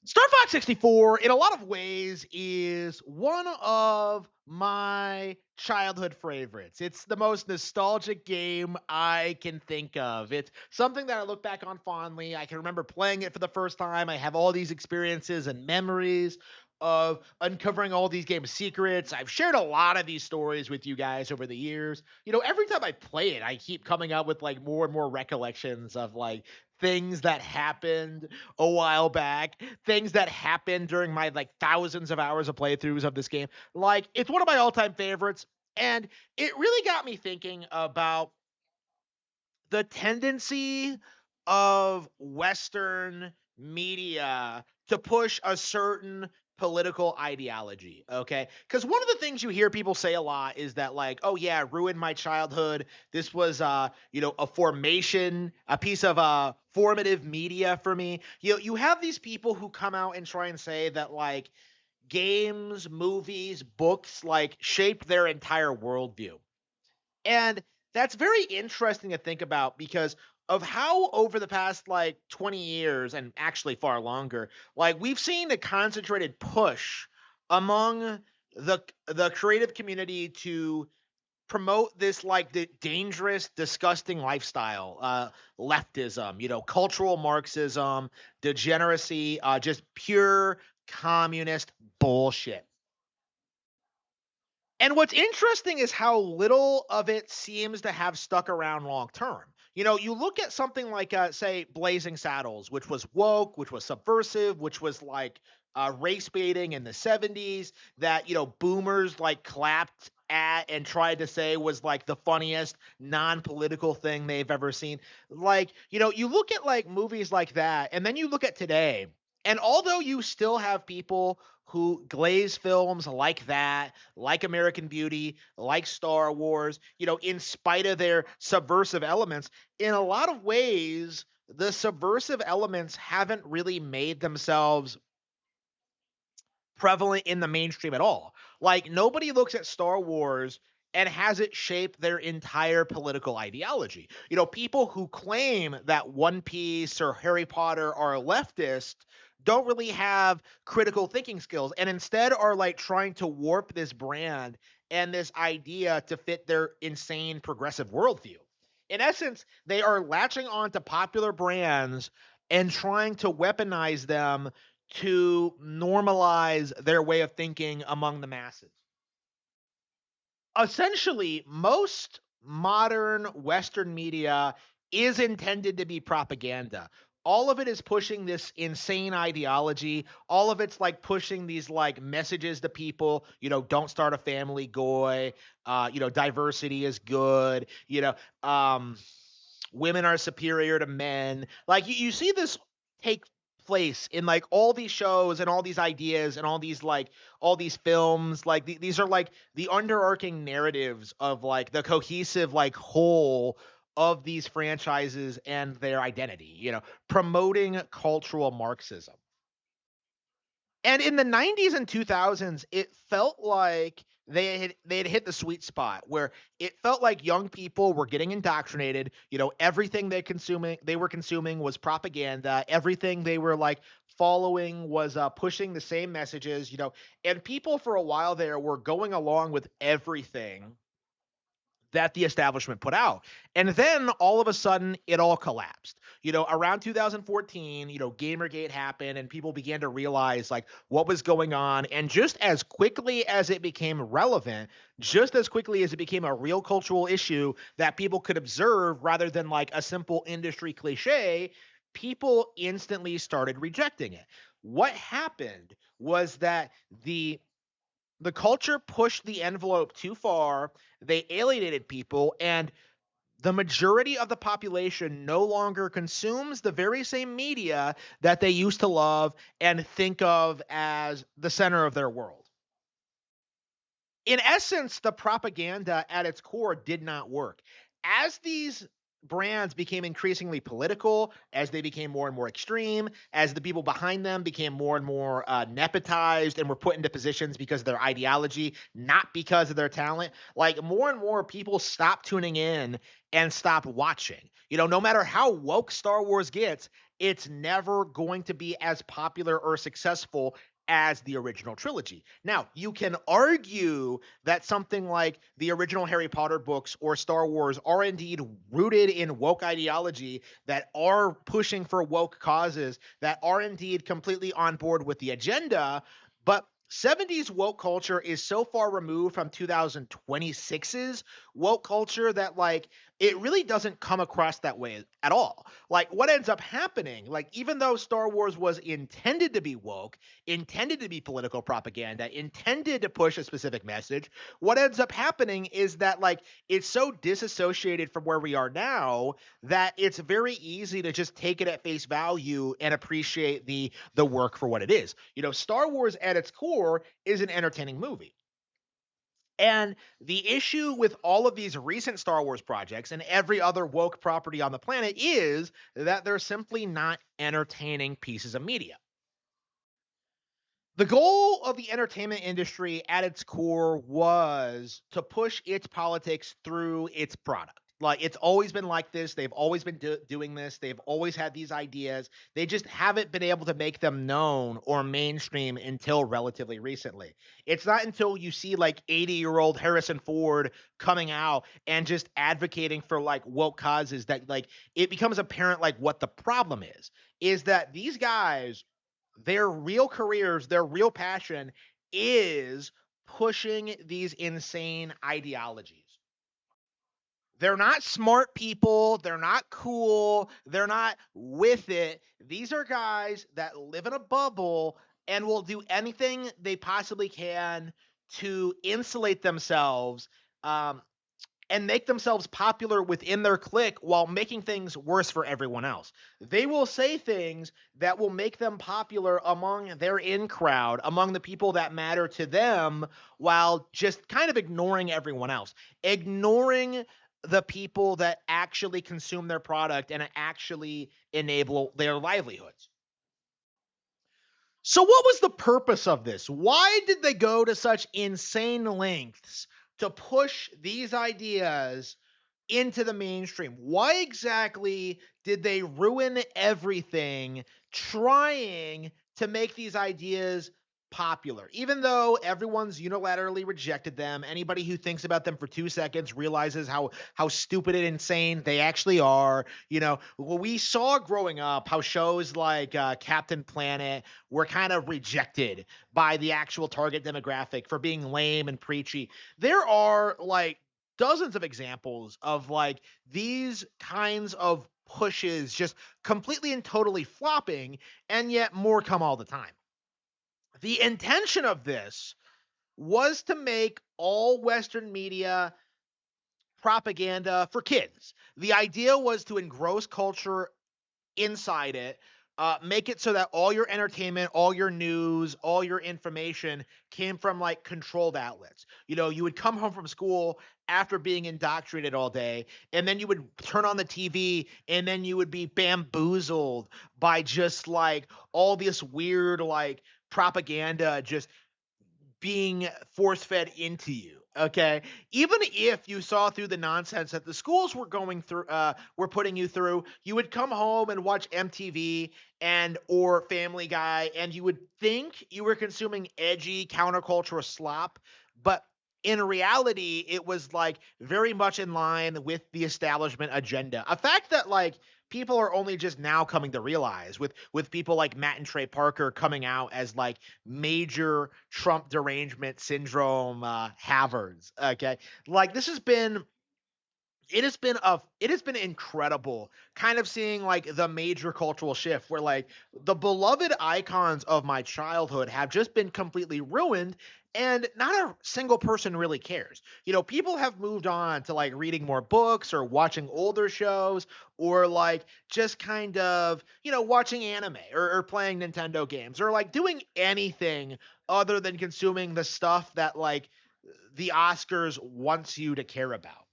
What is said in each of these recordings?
Star Fox 64, in a lot of ways, is one of my childhood favorites. It's the most nostalgic game I can think of. It's something that I look back on fondly. I can remember playing it for the first time. I have all these experiences and memories of uncovering all these game secrets. I've shared a lot of these stories with you guys over the years. Every time I play it, I keep coming up with like more and more recollections of like things that happened a while back, things that happened during my like thousands of hours of playthroughs of this game. Like, it's one of my all-time favorites, and it really got me thinking about the tendency of Western media to push a certain political ideology. Okay. Because one of the things you hear people say a lot is that, like, oh, yeah, ruined my childhood. This was, a piece of formative media for me. You have these people who come out and try and say that, like, games, movies, books, like, shaped their entire worldview. And that's very interesting to think about because of how over the past like 20 years and actually far longer, like we've seen a concentrated push among the creative community to promote this like the dangerous, disgusting lifestyle, leftism, cultural Marxism, degeneracy, just pure communist bullshit. And what's interesting is how little of it seems to have stuck around long term. You look at something like, say, Blazing Saddles, which was woke, which was subversive, which was like race baiting in the 70s, that, boomers like clapped at and tried to say was like the funniest non political thing they've ever seen. Like, you look at like movies like that, and then you look at today, and although you still have people who glaze films like that, like American Beauty, like Star Wars, in spite of their subversive elements, in a lot of ways, the subversive elements haven't really made themselves prevalent in the mainstream at all. Like, nobody looks at Star Wars and has it shape their entire political ideology. People who claim that One Piece or Harry Potter are leftist don't really have critical thinking skills and instead are like trying to warp this brand and this idea to fit their insane progressive worldview. In essence, they are latching on to popular brands and trying to weaponize them to normalize their way of thinking among the masses. Essentially, most modern Western media is intended to be propaganda. All of it is pushing this insane ideology. All of it's like pushing these like messages to people, don't start a family, goy, diversity is good, women are superior to men. Like you see this take place in like all these shows and all these ideas and all these films. Like these are like the underarching narratives of like the cohesive like whole of these franchises and their identity, promoting cultural Marxism. And in the 90s and 2000s, it felt like they had hit the sweet spot where it felt like young people were getting indoctrinated. Everything they were consuming was propaganda. Everything they were like following was pushing the same messages. And people for a while there were going along with everything that the establishment put out. And then all of a sudden it all collapsed. Around 2014, Gamergate happened and people began to realize like what was going on. And just as quickly as it became relevant, just as quickly as it became a real cultural issue that people could observe rather than like a simple industry cliche, people instantly started rejecting it. What happened was that the culture pushed the envelope too far. They alienated people, and the majority of the population no longer consumes the very same media that they used to love and think of as the center of their world. In essence, the propaganda at its core did not work. As these brands became increasingly political, as they became more and more extreme, as the people behind them became more and more nepotized and were put into positions because of their ideology, not because of their talent, like more and more people stopped tuning in and stopped watching. No matter how woke Star Wars gets, it's never going to be as popular or successful as the original trilogy. Now, you can argue that something like the original Harry Potter books or Star Wars are indeed rooted in woke ideology, that are pushing for woke causes, that are indeed completely on board with the agenda, but 70s woke culture is so far removed from 2026's woke culture that like it really doesn't come across that way at all. Like what ends up happening, like even though Star Wars was intended to be woke, intended to be political propaganda, intended to push a specific message, what ends up happening is that like it's so disassociated from where we are now that it's very easy to just take it at face value and appreciate the work for what it is. You know, Star Wars at its core is an entertaining movie. And the issue with all of these recent Star Wars projects and every other woke property on the planet is that they're simply not entertaining pieces of media. The goal of the entertainment industry at its core was to push its politics through its product. Like it's always been like this. They've always been doing this. They've always had these ideas. They just haven't been able to make them known or mainstream until relatively recently. It's not until you see like 80-year-old Harrison Ford coming out and just advocating for like woke causes that like it becomes apparent like what the problem is that these guys, their real careers, their real passion is pushing these insane ideologies. They're not smart people. They're not cool. They're not with it. These are guys that live in a bubble and will do anything they possibly can to insulate themselves, um, and make themselves popular within their clique while making things worse for everyone else. They will say things that will make them popular among their in crowd, among the people that matter to them, while just kind of ignoring everyone else, ignoring the people that actually consume their product and actually enable their livelihoods. So, what was the purpose of this? Why did they go to such insane lengths to push these ideas into the mainstream? Why exactly did they ruin everything trying to make these ideas popular? Even though everyone's unilaterally rejected them, anybody who thinks about them for 2 seconds realizes how stupid and insane they actually are. You know, we saw growing up how shows like Captain Planet were kind of rejected by the actual target demographic for being lame and preachy. There are like dozens of examples of like these kinds of pushes just completely and totally flopping, and yet more come all the time. The intention of this was to make all Western media propaganda for kids. The idea was to engross culture inside it, make it so that all your entertainment, all your news, all your information came from like controlled outlets. You know, you would come home from school after being indoctrinated all day, and then you would turn on the TV, and then you would be bamboozled by just like all this weird like propaganda just being force fed into you. Okay. Even if you saw through the nonsense that the schools were going through, were putting you through, you would come home and watch MTV and or Family Guy, and you would think you were consuming edgy countercultural slop, but in reality, it was like very much in line with the establishment agenda. A fact that like people are only just now coming to realize with people like Matt and Trey Parker coming out as like major Trump derangement syndrome havards. Okay, like this has been, it has been incredible kind of seeing like the major cultural shift where like the beloved icons of my childhood have just been completely ruined, and not a single person really cares. You know, people have moved on to like reading more books or watching older shows, or like just kind of, you know, watching anime or playing Nintendo games or like doing anything other than consuming the stuff that like the Oscars wants you to care about.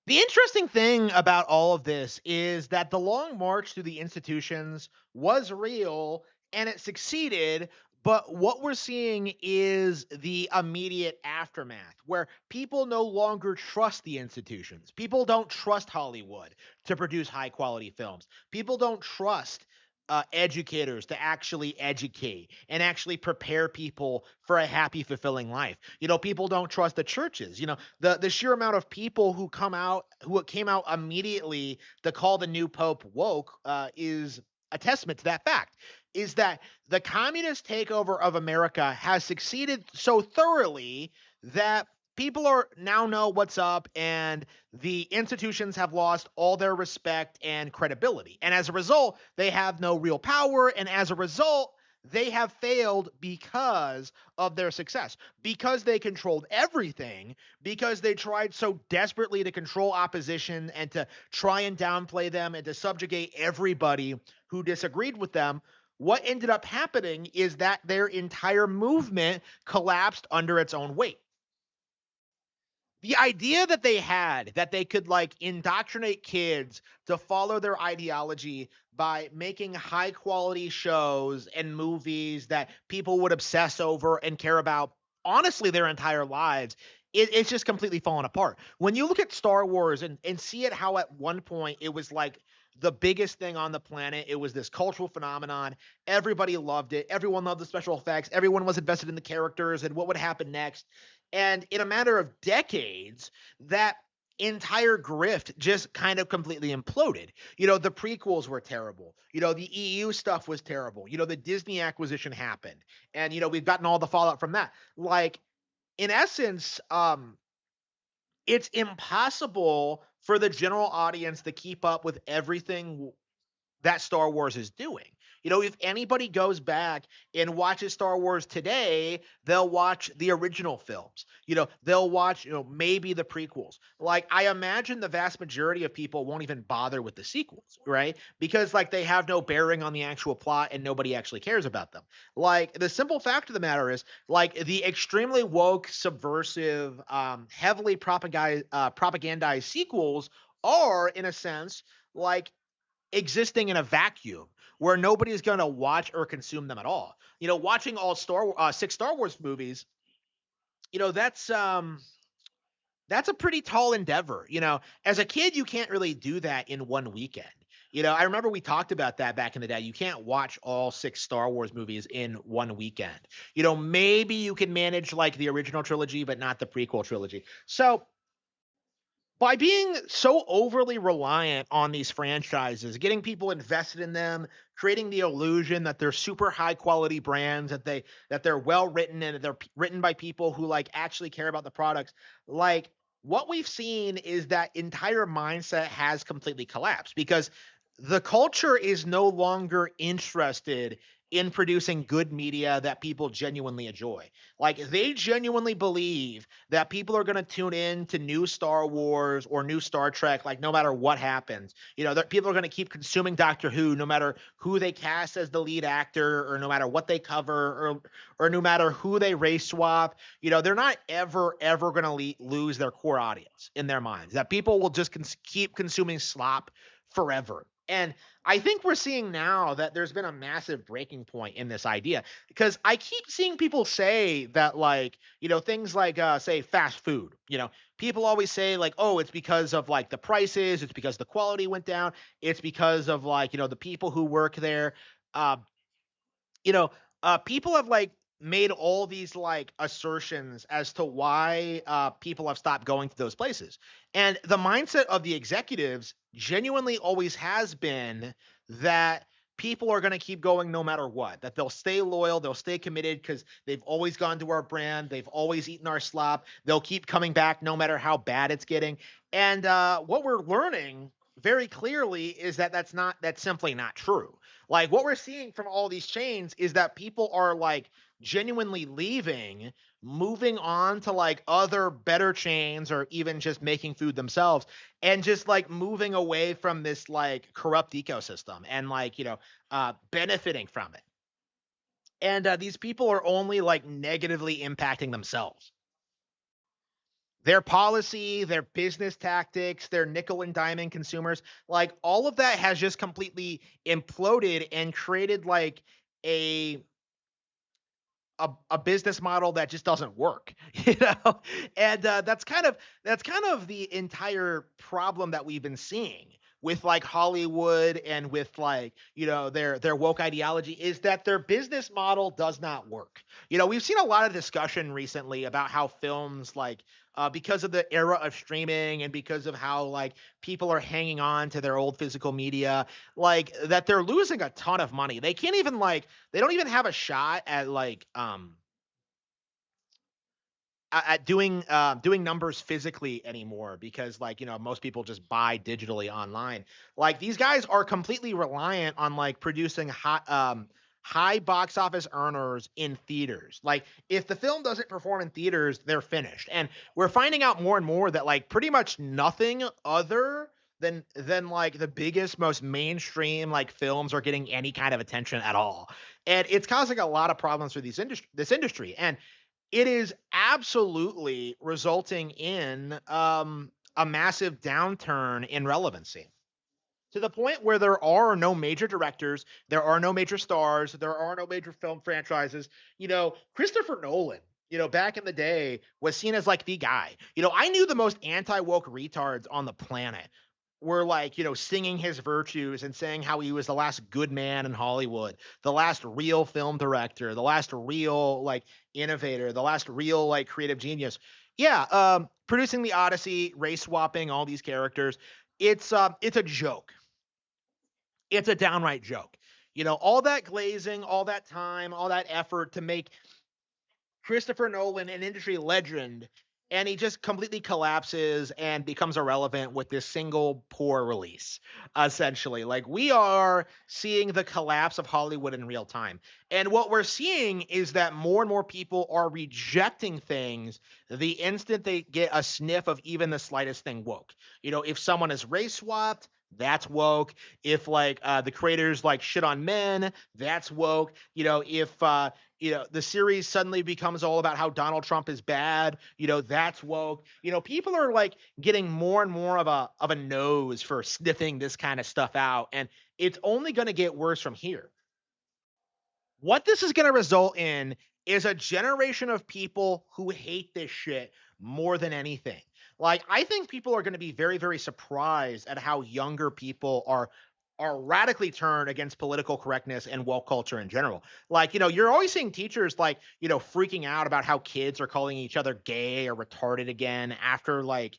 The interesting thing about all of this is that the long march through the institutions was real and it succeeded, But what we're seeing is the immediate aftermath where people no longer trust the institutions. People don't trust Hollywood to produce high quality films. People don't trust educators to actually educate and actually prepare people for a happy, fulfilling life. People don't trust the churches. The sheer amount of people who came out immediately to call the new pope woke is a testament to that fact. Is that the communist takeover of America has succeeded so thoroughly that people are now know what's up, and the institutions have lost all their respect and credibility. And as a result, they have no real power. And as a result, they have failed because of their success, because they controlled everything, because they tried so desperately to control opposition and to try and downplay them and to subjugate everybody who disagreed with them. What ended up happening is that their entire movement collapsed under its own weight. The idea that they had that they could like indoctrinate kids to follow their ideology by making high quality shows and movies that people would obsess over and care about honestly their entire lives, it's just completely fallen apart. When you look at Star Wars and see it, how at one point it was like the biggest thing on the planet, it was this cultural phenomenon. Everybody loved it. Everyone loved the special effects. Everyone was invested in the characters and what would happen next. And in a matter of decades, that entire grift just kind of completely imploded. The prequels were terrible. The EU stuff was terrible. The Disney acquisition happened. And, we've gotten all the fallout from that. Like, in essence, it's impossible for the general audience to keep up with everything that Star Wars is doing. If anybody goes back and watches Star Wars today, they'll watch the original films. They'll watch, maybe the prequels. Like, I imagine the vast majority of people won't even bother with the sequels, right? Because like they have no bearing on the actual plot and nobody actually cares about them. Like, the simple fact of the matter is, like, the extremely woke, subversive, heavily propagandized sequels are, in a sense, like existing in a vacuum where nobody is going to watch or consume them at all. Watching all six Star Wars movies, you know, that's um that's a pretty tall endeavor. As a kid, you can't really do that in one weekend. I remember we talked about that back in the day. You can't watch all six Star Wars movies in one weekend. Maybe you can manage like the original trilogy, but not the prequel trilogy. So by being so overly reliant on these franchises, getting people invested in them, creating the illusion that they're super high quality brands, that they're well written and that they're written by people who like actually care about the products, like what we've seen is that entire mindset has completely collapsed because the culture is no longer interested in producing good media that people genuinely enjoy. Like, they genuinely believe that people are going to tune in to new Star Wars or new Star Trek, like no matter what happens. That people are going to keep consuming Doctor Who no matter who they cast as the lead actor or no matter what they cover or no matter who they race swap. They're not ever going to lose their core audience in their minds. That people will just keep consuming slop forever. And I think we're seeing now that there's been a massive breaking point in this idea because I keep seeing people say that, like, things like, say, fast food. People always say, like, oh, it's because of like the prices, it's because the quality went down, it's because of like, the people who work there. Uh, you know, people have like made all these like assertions as to why people have stopped going to those places. And the mindset of the executives genuinely always has been that people are going to keep going no matter what, that they'll stay loyal, they'll stay committed because they've always gone to our brand, they've always eaten our slop, they'll keep coming back no matter how bad it's getting. And what we're learning very clearly is that that's simply not true. Like, what we're seeing from all these chains is that people are like genuinely leaving, moving on to like other better chains or even just making food themselves and just like moving away from this like corrupt ecosystem and like, benefiting from it. And these people are only like negatively impacting themselves. Their policy, their business tactics, their nickel and diamond consumers, like all of that has just completely imploded and created like a a business model that just doesn't work, you know. And that's kind of the entire problem that we've been seeing with like Hollywood and with like their woke ideology is that their business model does not work. We've seen a lot of discussion recently about how films because of the era of streaming and because of how like people are hanging on to their old physical media, like that they're losing a ton of money. They can't even like they don't even have a shot at doing numbers physically anymore because most people just buy digitally online. Like these guys are completely reliant on like producing high box office earners in theaters. Like if the film doesn't perform in theaters, they're finished. And we're finding out more and more that like pretty much nothing other than like the biggest most mainstream like films are getting any kind of attention at all. And it's causing a lot of problems for this industry. And it is absolutely resulting in a massive downturn in relevancy to the point where there are no major directors, there are no major stars, there are no major film franchises. Christopher Nolan, back in the day was seen as like the guy. I knew the most anti woke retards on the planet were like, singing his virtues and saying how he was the last good man in Hollywood, the last real film director, the last real like innovator, the last real like creative genius. Yeah, producing the Odyssey, race swapping all these characters. It's a joke. It's a downright joke. All that glazing, all that time, all that effort to make Christopher Nolan an industry legend, and he just completely collapses and becomes irrelevant with this single poor release. Essentially, like we are seeing the collapse of Hollywood in real time. And what we're seeing is that more and more people are rejecting things the instant they get a sniff of even the slightest thing woke. If someone is race swapped, that's woke. If like the creators like shit on men, that's woke. If the series suddenly becomes all about how Donald Trump is bad, that's woke. People are like getting more and more of a nose for sniffing this kind of stuff out, and it's only going to get worse from here. What this is going to result in is a generation of people who hate this shit more than anything. Like I think people are going to be very very surprised at how younger people are radically turned against political correctness and woke culture in general. Like, you're always seeing teachers like, freaking out about how kids are calling each other gay or retarded again after like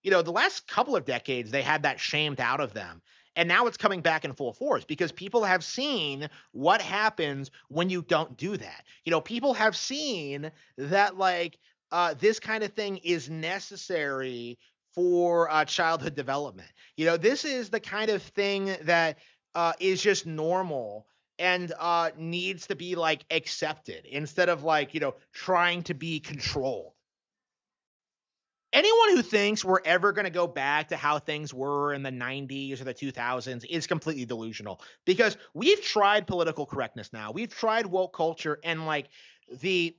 the last couple of decades, they had that shamed out of them. And now it's coming back in full force because people have seen what happens when you don't do that. People have seen that, like, this kind of thing is necessary for childhood development. This is the kind of thing that is just normal and needs to be like accepted instead of like, trying to be controlled. Anyone who thinks we're ever going to go back to how things were in the 90s or the 2000s is completely delusional because we've tried political correctness now. We've tried woke culture, and like the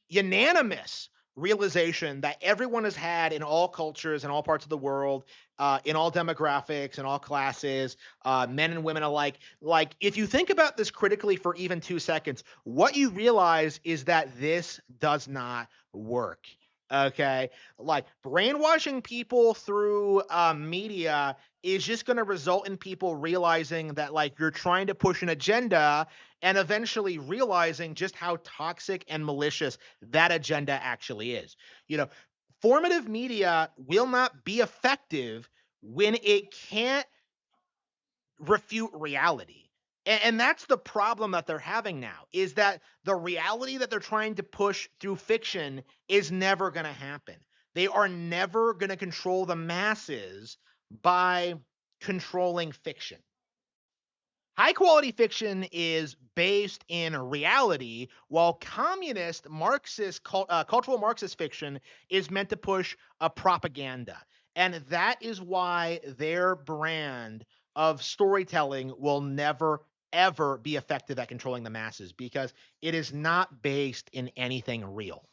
unanimous realization that everyone has had in all cultures in all parts of the world, in all demographics and all classes, men and women alike. Like, if you think about this critically for even 2 seconds, what you realize is that this does not work. Okay, like brainwashing people through media is just going to result in people realizing that like you're trying to push an agenda and eventually realizing just how toxic and malicious that agenda actually is. You know, Formative media will not be effective when it can't refute reality. And that's the problem that they're having now, is that the reality that they're trying to push through fiction is never going to happen. They are never going to control the masses by controlling fiction. High quality fiction is based in reality, while communist cultural Marxist fiction is meant to push a propaganda. And that is why their brand of storytelling will never, ever be effective at controlling the masses because it is not based in anything real.